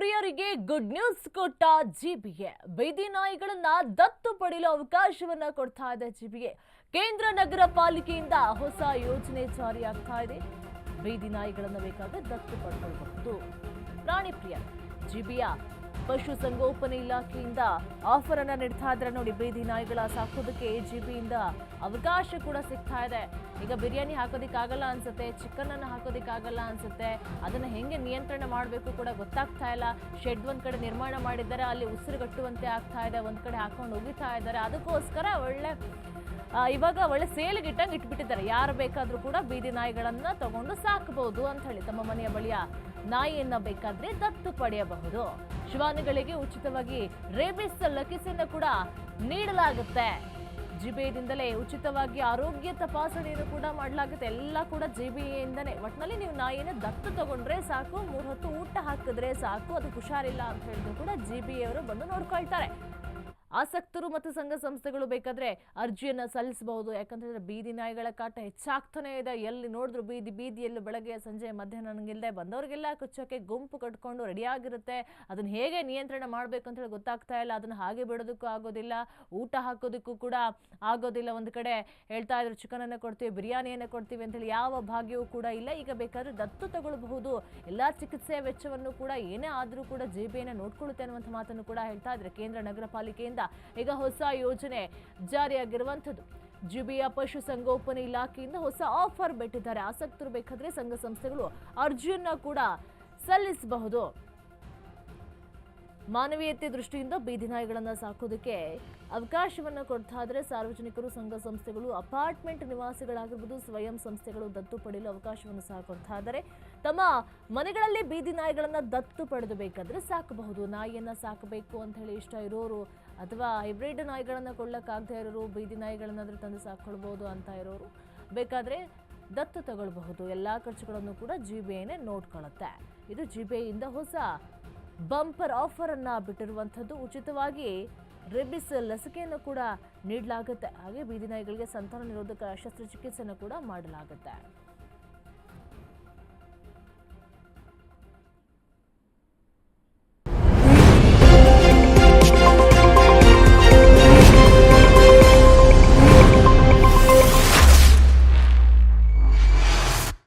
ಪ್ರಿಯರಿಗೆ good news ಕೊಟ್ಟ GBA. ಬೀದಿ ನಾಯಿಗಳನ್ನ ದತ್ತು ಪಡೆಯಲು ಅವಕಾಶವನ್ನ ಕೊಡ್ತಾ ಇದೆ ಜಿಬಿಎ. ಕೇಂದ್ರ ನಗರ ಪಾಲಿಕೆಯಿಂದ ಹೊಸ ಯೋಜನೆ ಜಾರಿಯಾಗ್ತಾ ಇದೆ. ಬೀದಿ ನಾಯಿಗಳನ್ನ ಬೇಕಾದ್ರೆ ದತ್ತು ಪಡೆದುಕೊಳ್ಳಬಹುದು. ಪ್ರಾಣಿ ಪ್ರಿಯ ಜಿಬಿಎ ಪಶು ಸಂಗೋಪನೆ ಇಲಾಖೆಯಿಂದ ಆಫರ್ ಅನ್ನ ನೀಡ್ತಾ ಇದ್ದಾರೆ ನೋಡಿ. ಬೀದಿ ನಾಯಿಗಳ ಸಾಕೋದಕ್ಕೆ ಜಿಬಿಯಿಂದ ಅವಕಾಶ ಕೂಡ ಸಿಗ್ತಾ ಇದೆ. ಈಗ ಬಿರಿಯಾನಿ ಹಾಕೋದಿಕ್ಕಾಗಲ್ಲ ಅನ್ಸುತ್ತೆ, ಚಿಕನ್ ಅನ್ನ ಹಾಕೋದಿಕ್ಕಾಗಲ್ಲ ಅನ್ಸುತ್ತೆ, ಅದನ್ನ ಹೆಂಗೆ ನಿಯಂತ್ರಣ ಮಾಡಬೇಕು ಕೂಡ ಗೊತ್ತಾಗ್ತಾ ಇಲ್ಲ. ಶೆಡ್ ಒಂದ್ ಕಡೆ ನಿರ್ಮಾಣ ಮಾಡಿದ್ದಾರೆ, ಅಲ್ಲಿ ಉಸಿರುಗಟ್ಟುವಂತೆ ಆಗ್ತಾ ಇದೆ, ಒಂದ್ ಕಡೆ ಹಾಕೊಂಡು ಹೋಗಿತಾ ಇದ್ದಾರೆ. ಅದಕ್ಕೋಸ್ಕರ ಇವಾಗ ಒಳ್ಳೆ ಸೇಲ್ಗೆ ಇಟ್ಟಂಗೆ ಇಟ್ಬಿಟ್ಟಿದ್ದಾರೆ. ಯಾರು ಬೇಕಾದ್ರೂ ಕೂಡ ಬೀದಿ ನಾಯಿಗಳನ್ನ ತಗೊಂಡು ಸಾಕಬಹುದು ಅಂತ ಹೇಳಿ. ತಮ್ಮ ಮನೆಯ ಬಳಿಯ ನಾಯಿಯನ್ನ ಬೇಕಾದ್ರೆ ದತ್ತು ಪಡೆಯಬಹುದು. ಶ್ವಾನಗಳಿಗೆ ಉಚಿತವಾಗಿ ರೇಬಿಸ್ ಲಸಿಕೆಯನ್ನು ಕೂಡ ನೀಡಲಾಗುತ್ತೆ. ಜಿಬಿಎದಿಂದಲೇ ಉಚಿತವಾಗಿ ಆರೋಗ್ಯ ತಪಾಸಣೆಯನ್ನು ಕೂಡ ಮಾಡಲಾಗುತ್ತೆ. ಎಲ್ಲ ಕೂಡ ಜಿಬಿಎಯಿಂದನೇ. ಒಟ್ಟಿನಲ್ಲಿ ನೀವು ನಾಯಿನ ದತ್ತು ತಗೊಂಡ್ರೆ ಸಾಕು, 3 ಹೊತ್ತು ಊಟ ಹಾಕಿದ್ರೆ ಸಾಕು, ಅದು ಹುಷಾರಿಲ್ಲ ಅಂತ ಹೇಳಿದ್ರು ಕೂಡ ಜಿಬಿಎವರು ಬಂದು ನೋಡ್ಕೊಳ್ತಾರೆ. ಆಸಕ್ತರು ಮತ್ತು ಸಂಘ ಸಂಸ್ಥೆಗಳು ಬೇಕಾದ್ರೆ ಅರ್ಜಿಯನ್ನ ಸಲ್ಲಿಸಬಹುದು. ಯಾಕಂತಂದ್ರೆ ಬೀದಿ ನಾಯಿಗಳ ಕಾಟ ಹೆಚ್ಚಾಗ್ತಾನೆ ಇದೆ. ಎಲ್ಲಿ ನೋಡಿದ್ರು ಬೀದಿಯಲ್ಲಿ ಬೆಳಗ್ಗೆ ಸಂಜೆ ಮಧ್ಯಾಹ್ನಂಗಿಲ್ಲದೆ ಬಂದವರಿಗೆಲ್ಲ ಕಚ್ಚೋಕೆ ಗುಂಪು ಕಟ್ಕೊಂಡು ರೆಡಿಯಾಗಿರುತ್ತೆ. ಅದನ್ನ ಹೇಗೆ ನಿಯಂತ್ರಣ ಮಾಡಬೇಕು ಅಂತ ಹೇಳಿ ಗೊತ್ತಾಗ್ತಾ ಇಲ್ಲ. ಅದನ್ನ ಹಾಗೆ ಬಿಡೋದಕ್ಕೂ ಆಗೋದಿಲ್ಲ, ಊಟ ಹಾಕೋದಕ್ಕೂ ಕೂಡ ಆಗೋದಿಲ್ಲ. ಒಂದು ಕಡೆ ಹೇಳ್ತಾ ಇದ್ರು ಚಿಕನ್ ಅನ್ನ ಕೊಡ್ತೀವಿ, ಬಿರಿಯಾನಿಯನ್ನ ಕೊಡ್ತೀವಿ ಅಂತ ಹೇಳಿ ಯಾವ ಭಾಗ್ಯವೂ ಕೂಡ ಇಲ್ಲ. ಈಗ ಬೇಕಾದ್ರೆ ದತ್ತು ತಗೊಳ್ಬಹುದು. ಎಲ್ಲಾ ಚಿಕಿತ್ಸೆ ವೆಚ್ಚವನ್ನು ಕೂಡ ಏನೇ ಆದ್ರೂ ಕೂಡ ಜಿಬಿಎನ ನೋಡ್ಕೊಳ್ಳುತ್ತೆ ಅನ್ನುವಂಥ ಮಾತನ್ನು ಕೂಡ ಹೇಳ್ತಾ ಇದ್ರೆ. ಕೇಂದ್ರ ನಗರ ಪಾಲಿಕೆಯಿಂದ ಈಗ ಹೊಸ ಯೋಜನೆ ಜಾರಿಯಾಗಿರುವಂಥದ್ದು. ಜಿಬಿಎ ಪಶು ಸಂಗೋಪನೆ ಇಲಾಖೆಯಿಂದ ಹೊಸ ಆಫರ್ ಬಿಟ್ಟಿದ್ದಾರೆ. ಆಸಕ್ತರು ಬೇಕಾದ್ರೆ ಸಂಘ ಸಂಸ್ಥೆಗಳು ಅರ್ಜಿಯನ್ನ ಕೂಡ ಸಲ್ಲಿಸಬಹುದು. ಮಾನವೀಯತೆ ದೃಷ್ಟಿಯಿಂದ ಬೀದಿ ನಾಯಿಗಳನ್ನ ಸಾಕೋದಕ್ಕೆ ಅವಕಾಶವನ್ನ ಕೊಡ್ತಾ ಇದ್ರೆ ಸಾರ್ವಜನಿಕರು, ಸಂಘ ಸಂಸ್ಥೆಗಳು, ಅಪಾರ್ಟ್ಮೆಂಟ್ ನಿವಾಸಿಗಳಾಗಿರ್ಬೋದು, ಸ್ವಯಂ ಸಂಸ್ಥೆಗಳು ದತ್ತು ಪಡೆಯಲು ಅವಕಾಶವನ್ನು ಸಹ ಕೊಡ್ತಾ ಇದ್ದಾರೆ. ತಮ್ಮ ಮನೆಗಳಲ್ಲಿ ಬೀದಿ ನಾಯಿಗಳನ್ನ ದತ್ತು ಪಡೆದು ಬೇಕಾದ್ರೆ ಸಾಕಬಹುದು. ನಾಯಿಯನ್ನ ಸಾಕಬೇಕು ಅಂತ ಹೇಳಿ ಇಷ್ಟ ಇರೋರು ಅಥವಾ ಹೈಬ್ರಿಡ್ ನಾಯಿಗಳನ್ನ ಕೊಳ್ಳಕ್ಕಾಗದೇ ಇರೋರು, ಬೀದಿ ನಾಯಿಗಳನ್ನಾದ್ರೂ ತಂದು ಸಾಕೊಳ್ಬಹುದು ಅಂತ ಇರೋರು ಬೇಕಾದ್ರೆ ದತ್ತು ತಗೊಳ್ಬಹುದು. ಎಲ್ಲಾ ಖರ್ಚುಗಳನ್ನು ಕೂಡ ಜಿಬಿಎನೇ ನೋಡ್ಕೊಳ್ಳುತ್ತೆ. ಇದು ಜಿಬಿಎಯಿಂದ ಹೊಸ ಬಂಪರ್ ಆಫರ್ ಅನ್ನ ಬಿಟ್ಟಿರುವಂಥದ್ದು. ಉಚಿತವಾಗಿ ರೇಬಿಸ್ ಲಸಿಕೆಯನ್ನು ಕೂಡ ನೀಡಲಾಗುತ್ತೆ. ಹಾಗೆ ಬೀದಿ ನಾಯಿಗಳಿಗೆ ಸಂತಾನ ನಿರೋಧಕ ಶಸ್ತ್ರಚಿಕಿತ್ಸೆಯನ್ನು ಕೂಡ ಮಾಡಲಾಗುತ್ತೆ.